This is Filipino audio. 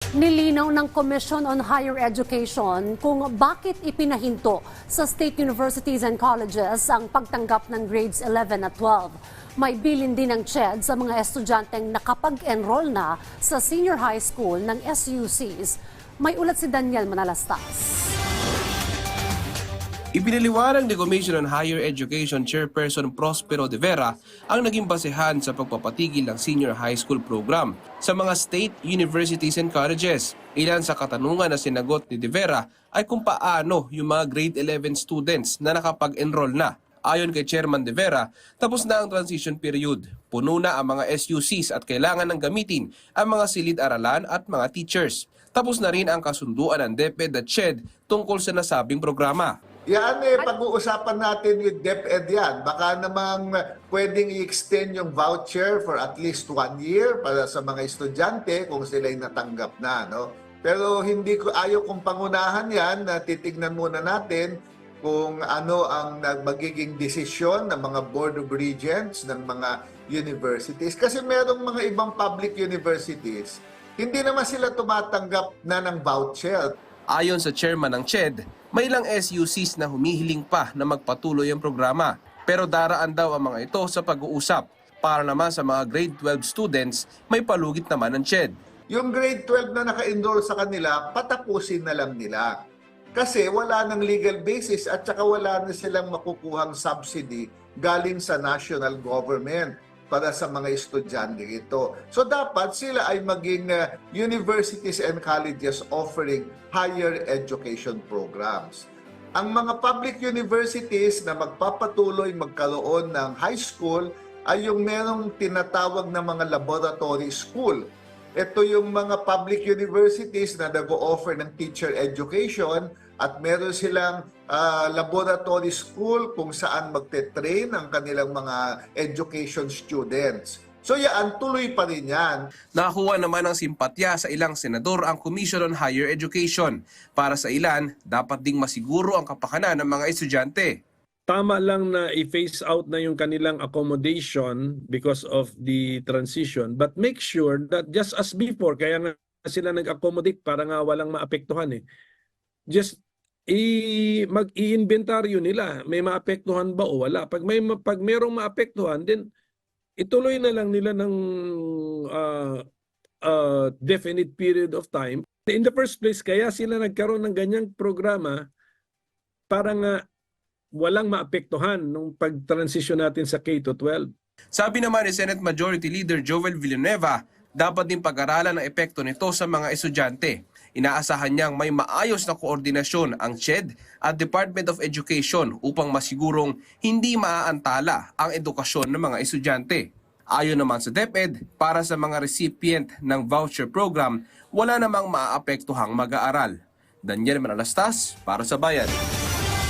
Nilinaw ng Commission on Higher Education kung bakit ipinahinto sa state universities and colleges ang pagtanggap ng grades 11 at 12. May bilin din ng CHED sa mga estudyanteng nakapag-enroll na sa senior high school ng SUCs. May ulat si Daniel Manalastas. Ipinaliwanag ni Commission on Higher Education Chairperson Prospero de Vera ang naging basehan sa pagpapatigil ng senior high school program sa mga state universities and colleges. Ilan sa katanungan na sinagot ni de Vera ay kung paano yung mga grade 11 students na nakapag-enroll na. Ayon kay Chairman de Vera, tapos na ang transition period. Puno na ang mga SUCs at kailangan ng gamitin ang mga silid-aralan at mga teachers. Tapos na rin ang kasunduan ng DepEd at CHED tungkol sa nasabing programa. Yan pag-uusapan natin with DepEd yan. Baka namang pwedeng i-extend yung voucher for at least 1 year para sa mga estudyante kung sila'y natanggap na. No? Pero hindi ko ayaw kong pangunahan yan. Titignan muna natin kung ano ang magiging desisyon ng mga Board of Regents ng mga universities. Kasi merong mga ibang public universities, hindi naman sila tumatanggap na ng voucher. Ayon sa chairman ng CHED, may ilang SUCs na humihiling pa na magpatuloy ang programa. Pero daraan daw ang mga ito sa pag-uusap. Para naman sa mga grade 12 students, may palugit naman ng CHED. Yung grade 12 na naka-enroll sa kanila, patapusin na lang nila. Kasi wala ng legal basis at saka wala na silang makukuhang subsidy galing sa national government para sa mga estudyante ito. So dapat sila ay maging universities and colleges offering higher education programs. Ang mga public universities na magpapatuloy magkaroon ng high school ay yung merong tinatawag na mga laboratory school. Ito yung mga public universities na nag-o-offer ng teacher education at meron silang laboratory school kung saan magte-train ang kanilang mga education students. So yan, tuloy pa rin yan. Nakakuha naman ng simpatya sa ilang senador ang Commission on Higher Education. Para sa ilan, dapat ding masiguro ang kapakanan ng mga estudyante. Tama lang na i-phase out na yung kanilang accommodation because of the transition, but make sure that just as before, kaya nga sila nag-accommodate para nga walang maapektuhan eh. Just mag-i-inventaryo nila, may maapektuhan ba o wala. Pag merong maapektuhan, then ituloy na lang nila ng definite period of time. In the first place, kaya sila nagkaroon ng ganyang programa para nga walang maapektuhan nung pag-transition natin sa K-12. Sabi naman ni Senate Majority Leader Joel Villanueva, dapat din pag-aralan ang epekto nito sa mga estudyante. Inaasahan niyang may maayos na koordinasyon ang CHED at Department of Education upang masigurong hindi maaantala ang edukasyon ng mga estudyante. Ayon naman sa DepEd, para sa mga recipient ng voucher program, wala namang maaapektuhang mag-aaral. Daniel Manalastas para sa Bayan.